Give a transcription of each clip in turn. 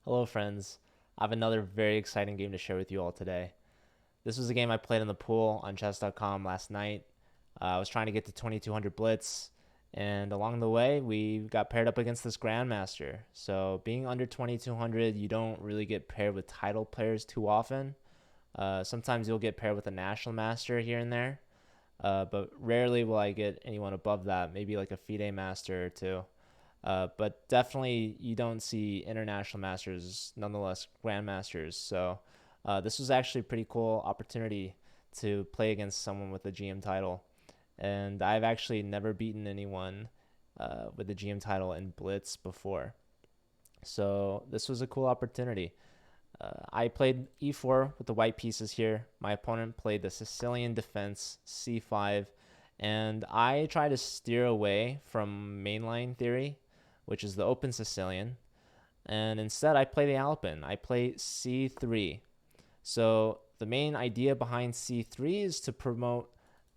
Hello, friends. I have another very exciting game to share with you all today. This was a game I played in the pool on chess.com last night. I was trying to get to 2200 Blitz, and along the way, we got paired up against this Grandmaster. So, being under 2200, you don't really get paired with title players too often. Sometimes you'll get paired with a national master here and there, but rarely will I get anyone above that, maybe like a FIDE master or two. But definitely, you don't see international masters, nonetheless, grandmasters. So this was actually a pretty cool opportunity to play against someone with a GM title. And I've actually never beaten anyone with the GM title in Blitz before. So this was a cool opportunity. I played e4 with the white pieces here. My opponent played the Sicilian defense c5, and I try to steer away from mainline theory, which is the open Sicilian, and instead I play the Alpin. I play c3. So the main idea behind c3 is to promote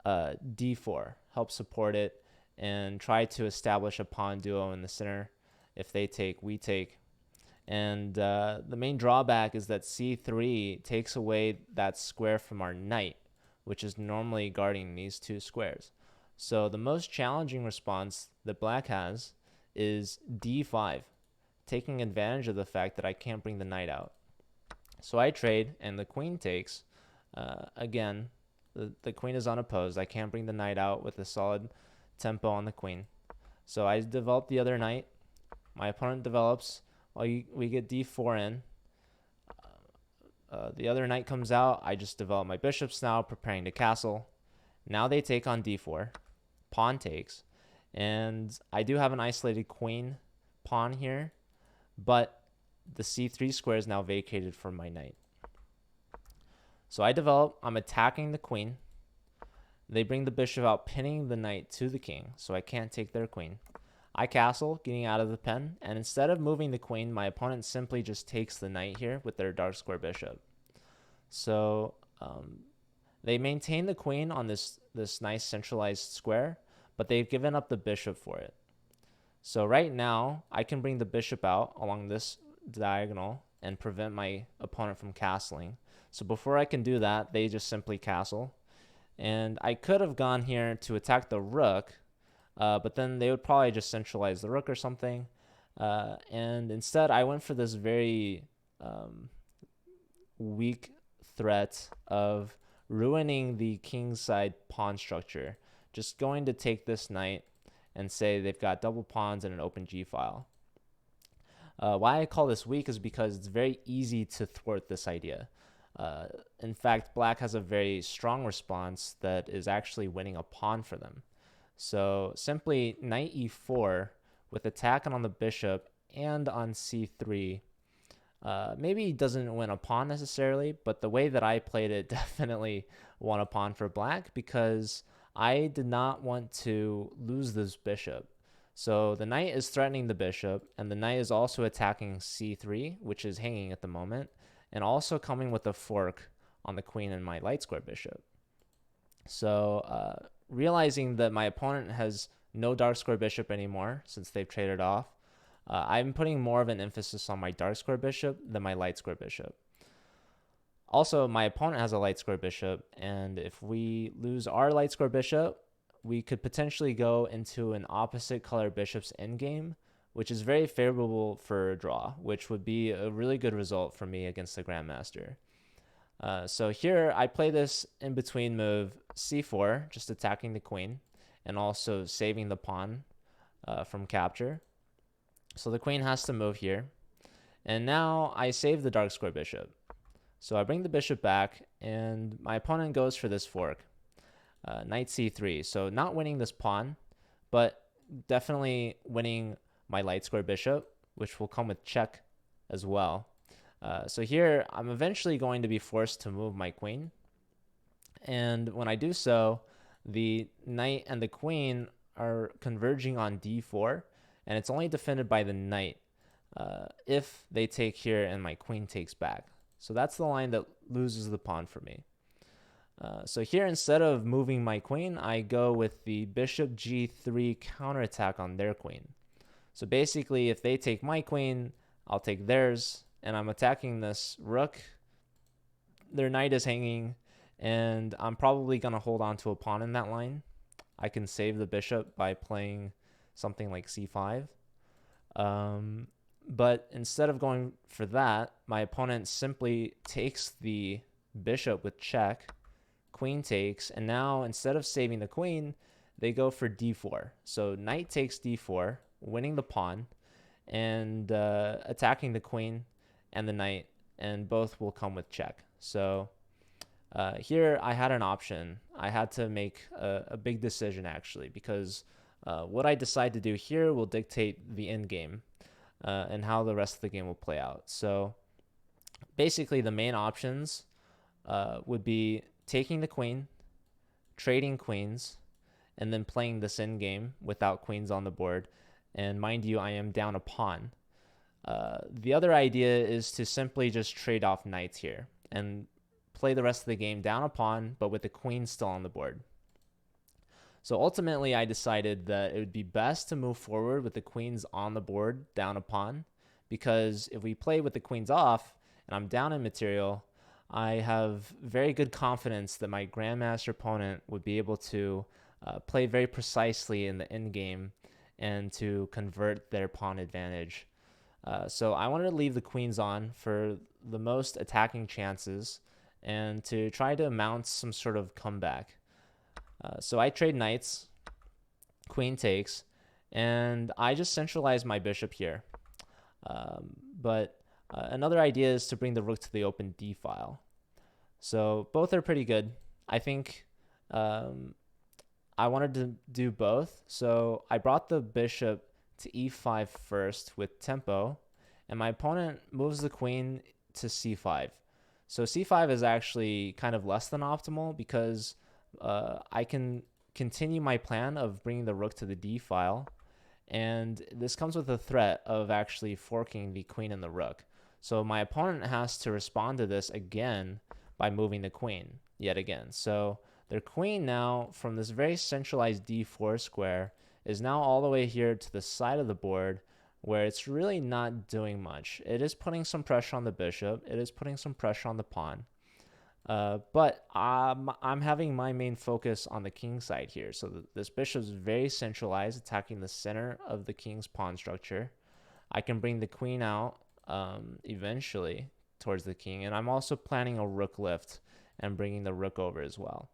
d4, help support it, and try to establish a pawn duo in the center. If they take, we take. And the main drawback is that c3 takes away that square from our knight, which is normally guarding these two squares. So the most challenging response that black has is d5, taking advantage of the fact that I can't bring the knight out. So I trade, and the queen takes. Again, the queen is unopposed. I can't bring the knight out with a solid tempo on the queen. So I develop the other knight. My opponent develops. We get d4 in. The other knight comes out. I just develop my bishops now, preparing to castle. Now they take on d4. Pawn takes. And I do have an isolated queen pawn here, but the c3 square is now vacated from my knight. So I develop. I'm attacking the queen. They bring the bishop out, pinning the knight to the king, so I can't take their queen. I castle, getting out of the pen, and instead of moving the queen, my opponent simply just takes the knight here with their dark square bishop. So they maintain the queen on this nice centralized square, but they've given up the bishop for it. So right now, I can bring the bishop out along this diagonal and prevent my opponent from castling. So before I can do that, they just simply castle. And I could have gone here to attack the rook, but then they would probably just centralize the rook or something. And instead, I went for this very weak threat of ruining the kingside pawn structure. Just going to take this knight and say they've got double pawns and an open g-file. Why I call this weak is because it's very easy to thwart this idea. In fact, black has a very strong response that is actually winning a pawn for them. So simply knight e4 with attacking on the bishop and on c3. Maybe doesn't win a pawn necessarily, but the way that I played it definitely won a pawn for black because I did not want to lose this bishop. So the knight is threatening the bishop, and the knight is also attacking c3, which is hanging at the moment, and also coming with a fork on the queen and my light square bishop. So realizing that my opponent has no dark square bishop anymore since they've traded off, I'm putting more of an emphasis on my dark square bishop than my light square bishop. Also, my opponent has a light square bishop, and if we lose our light square bishop, we could potentially go into an opposite color bishop's endgame, which is very favorable for a draw, which would be a really good result for me against the Grandmaster. So here I play this in between move c4, just attacking the queen, and also saving the pawn from capture. So the queen has to move here. And now I save the dark square bishop. So I bring the bishop back, and my opponent goes for this fork. Knight c3. So not winning this pawn, but definitely winning my light square bishop, which will come with check as well. So here, I'm eventually going to be forced to move my queen. And when I do so, the knight and the queen are converging on d4, and it's only defended by the knight if they take here and my queen takes back. So that's the line that loses the pawn for me. So here, instead of moving my queen, I go with the bishop g3 counterattack on their queen. So basically, if they take my queen, I'll take theirs, and I'm attacking this rook. Their knight is hanging, and I'm probably going to hold on to a pawn in that line. I can save the bishop by playing something like c5. But instead of going for that, my opponent simply takes the bishop with check, queen takes, and now instead of saving the queen, they go for d4. So knight takes d4, winning the pawn, and attacking the queen and the knight, and both will come with check. So here I had an option. I had to make a big decision, actually, because what I decide to do here will dictate the end game and how the rest of the game will play out. So basically the main options would be taking the queen, trading queens, and then playing this end game without queens on the board. And mind you, I am down a pawn. The other idea is to simply just trade off knights here and play the rest of the game down a pawn, but with the queen still on the board. So ultimately, I decided that it would be best to move forward with the queens on the board down a pawn, because if we play with the queens off and I'm down in material, I have very good confidence that my Grandmaster opponent would be able to play very precisely in the end game and to convert their pawn advantage. So I wanted to leave the queens on for the most attacking chances and to try to mount some sort of comeback. So I trade knights, queen takes, and I just centralize my bishop here. But another idea is to bring the rook to the open d file. So both are pretty good. I think I wanted to do both. So I brought the bishop to e5 first with tempo, and my opponent moves the queen to c5. So c5 is actually kind of less than optimal because I can continue my plan of bringing the rook to the d file, and this comes with the threat of actually forking the queen and the rook. So my opponent has to respond to this again by moving the queen yet again. So their queen now, from this very centralized d4 square, is now all the way here to the side of the board, where it's really not doing much. It is putting some pressure on the bishop. It is putting some pressure on the pawn. But I'm having my main focus on the king side here. So this bishop is very centralized, attacking the center of the king's pawn structure. I can bring the queen out eventually towards the king. And I'm also planning a rook lift and bringing the rook over as well.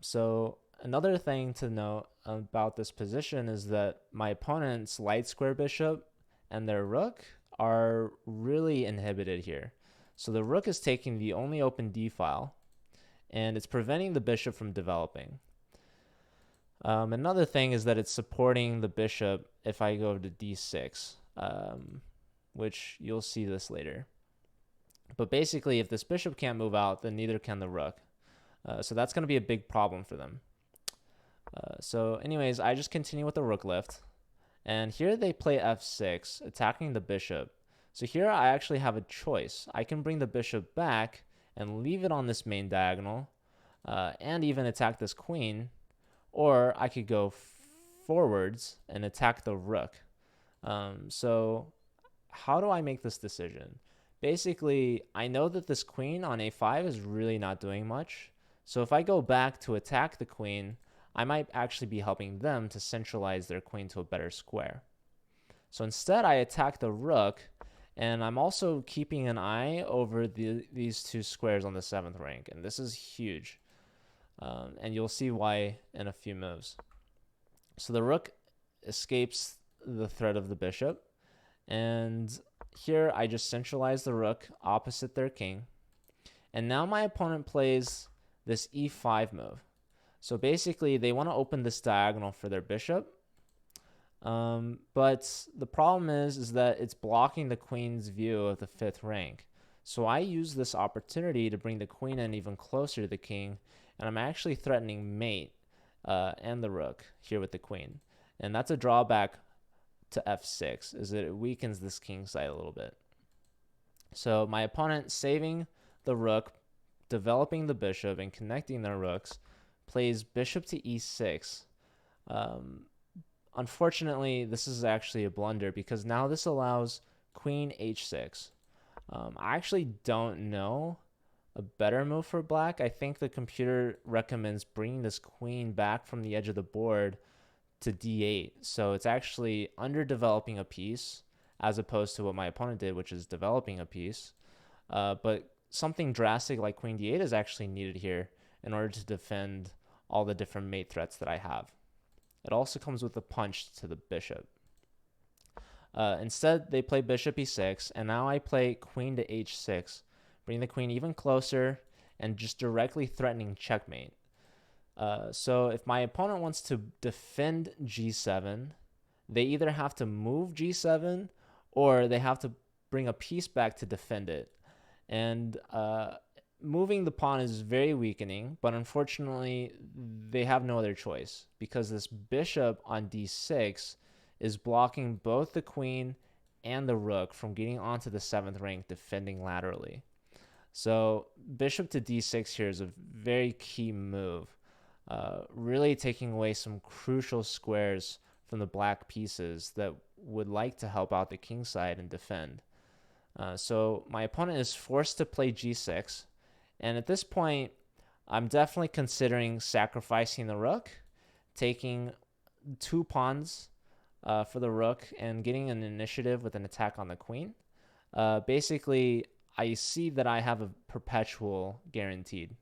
So another thing to note about this position is that my opponent's light square bishop and their rook are really inhibited here. So the rook is taking the only open d file, and it's preventing the bishop from developing. Another thing is that it's supporting the bishop if I go to d6, which you'll see this later. But basically, if this bishop can't move out, then neither can the rook. So that's going to be a big problem for them. So anyways, I just continue with the rook lift. And here they play f6, attacking the bishop. So here I actually have a choice. I can bring the bishop back and leave it on this main diagonal and even attack this queen. Or I could go forwards and attack the rook. So how do I make this decision? Basically, I know that this queen on a5 is really not doing much. So if I go back to attack the queen, I might actually be helping them to centralize their queen to a better square. So instead, I attack the rook, and I'm also keeping an eye over these two squares on the 7th rank, and this is huge. And you'll see why in a few moves. So the rook escapes the threat of the bishop, and here I just centralize the rook opposite their king. And now my opponent plays this e5 move. So basically, they want to open this diagonal for their bishop. But the problem is that it's blocking the queen's view of the 5th rank. So I use this opportunity to bring the queen in even closer to the king, and I'm actually threatening mate and the rook here with the queen. And that's a drawback to f6, is that it weakens this king side a little bit. So my opponent, saving the rook, developing the bishop, and connecting their rooks, plays bishop to e6. Unfortunately, this is actually a blunder because now this allows queen h6. I actually don't know a better move for black. I think the computer recommends bringing this queen back from the edge of the board to d8. So it's actually underdeveloping a piece as opposed to what my opponent did, which is developing a piece. But something drastic like queen d8 is actually needed here in order to defend all the different mate threats that I have. It also comes with a punch to the bishop. Instead, they play bishop e6, and now I play queen to h6, bring the queen even closer and just directly threatening checkmate. So if my opponent wants to defend g7, they either have to move g7 or they have to bring a piece back to defend it. And moving the pawn is very weakening, but unfortunately, they have no other choice because this bishop on d6 is blocking both the queen and the rook from getting onto the 7th rank defending laterally. So bishop to d6 here is a very key move, really taking away some crucial squares from the black pieces that would like to help out the king side and defend. So my opponent is forced to play g6, and at this point, I'm definitely considering sacrificing the rook, taking 2 pawns for the rook, and getting an initiative with an attack on the queen. Basically, I see that I have a perpetual guaranteed.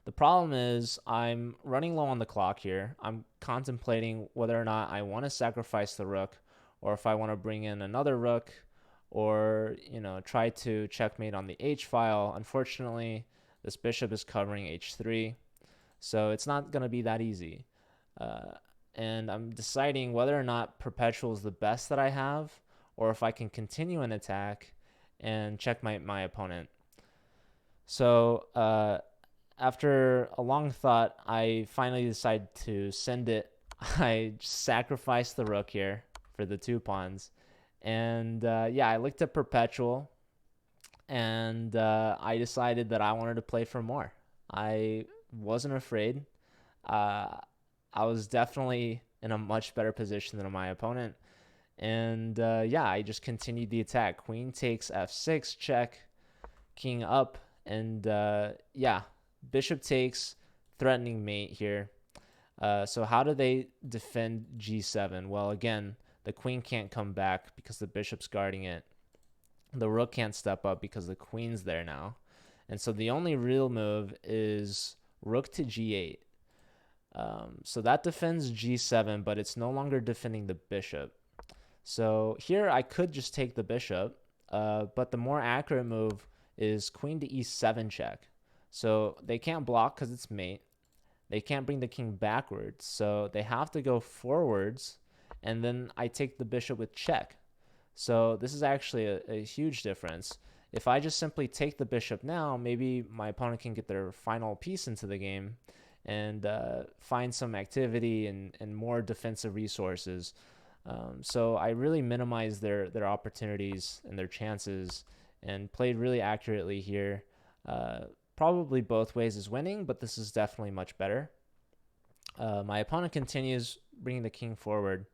The problem is I'm running low on the clock here. I'm contemplating whether or not I want to sacrifice the rook or if I want to bring in another rook or, try to checkmate on the h file. Unfortunately, this bishop is covering h3, so it's not going to be that easy. And I'm deciding whether or not perpetual is the best that I have or if I can continue an attack and checkmate my opponent. So after a long thought, I finally decide to send it. I sacrificed the rook here for the 2 pawns. And I looked at perpetual, and I decided that I wanted to play for more. I wasn't afraid. I was definitely in a much better position than my opponent. And I just continued the attack. Queen takes f6, check, king up, and bishop takes, threatening mate here. So how do they defend g7? Well, again, the queen can't come back because the bishop's guarding it. The rook can't step up because the queen's there now. And so the only real move is rook to g8. So that defends g7, but it's no longer defending the bishop. So here I could just take the bishop, but the more accurate move is queen to e7 check. So they can't block because it's mate. They can't bring the king backwards, so they have to go forwards, and then I take the bishop with check. So this is actually a huge difference. If I just simply take the bishop now, maybe my opponent can get their final piece into the game and find some activity and more defensive resources. So I really minimized their opportunities and their chances and played really accurately here. Probably both ways is winning, but this is definitely much better. My opponent continues bringing the king forward.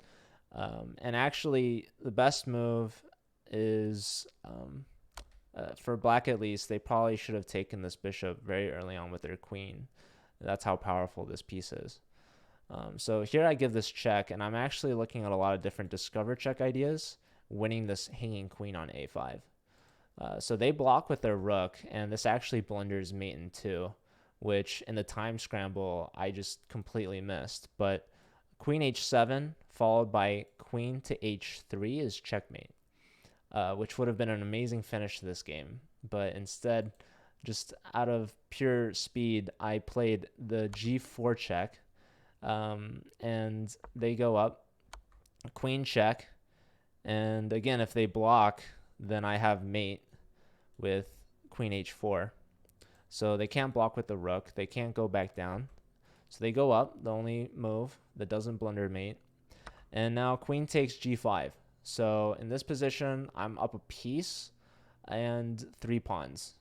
And actually, the best move is, for black at least, they probably should have taken this bishop very early on with their queen. That's how powerful this piece is. So here I give this check, and I'm actually looking at a lot of different discover check ideas, winning this hanging queen on a5. So they block with their rook, and this actually blunders mate in 2, which in the time scramble I just completely missed. But queen h7 followed by queen to h3 is checkmate, which would have been an amazing finish to this game. But instead, just out of pure speed, I played the g4 check, and they go up, queen check, and again, if they block, then I have mate with queen h4. So they can't block with the rook. They can't go back down. So they go up, the only move that doesn't blunder mate. And now queen takes g5. So in this position, I'm up a piece and 3 pawns.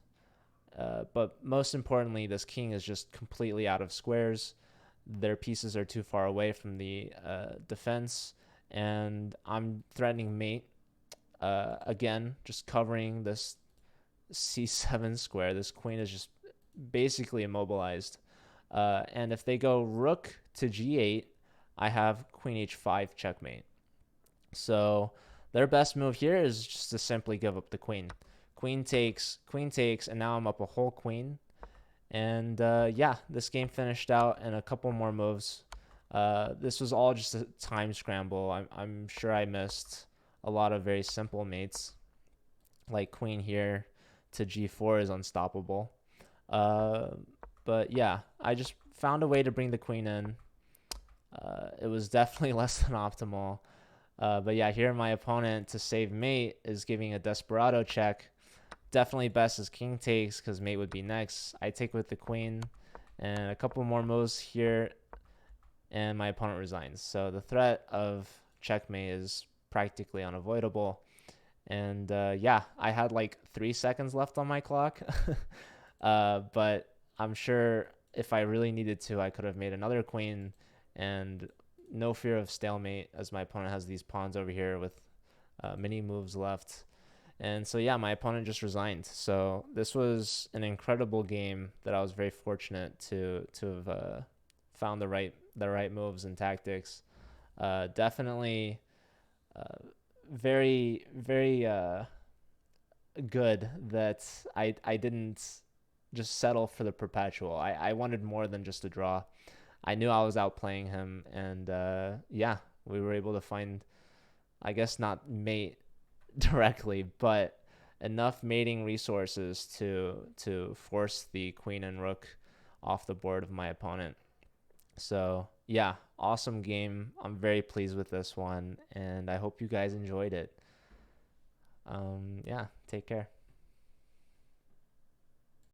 But most importantly, this king is just completely out of squares. Their pieces are too far away from the defense, and I'm threatening mate. Again, just covering this c7 square. This queen is just basically immobilized. And if they go rook to g8, I have queen h5 checkmate. So their best move here is just to simply give up the queen. Queen takes, and now I'm up a whole queen. And yeah, this game finished out in a couple more moves. This was all just a time scramble. I'm sure I missed a lot of very simple mates, like queen here to g4 is unstoppable. Uh, but yeah, I just found a way to bring the queen in. It was definitely less than optimal. But yeah, here my opponent to save mate is giving a desperado check. Definitely best is king takes because mate would be next. I take with the queen and a couple more moves here, and my opponent resigns. So the threat of checkmate is practically unavoidable. And yeah, I had like 3 seconds left on my clock. But I'm sure if I really needed to, I could have made another queen, and no fear of stalemate as my opponent has these pawns over here with many moves left. And so yeah, my opponent just resigned. So this was an incredible game that I was very fortunate to have found the right moves and tactics. Definitely very good that I didn't just settle for the perpetual. I wanted more than just a draw. I knew I was outplaying him, and yeah, we were able to find, I guess not mate directly, but enough mating resources to force the queen and rook off the board of my opponent. So yeah, awesome game. I'm very pleased with this one, and I hope you guys enjoyed it. Yeah, take care.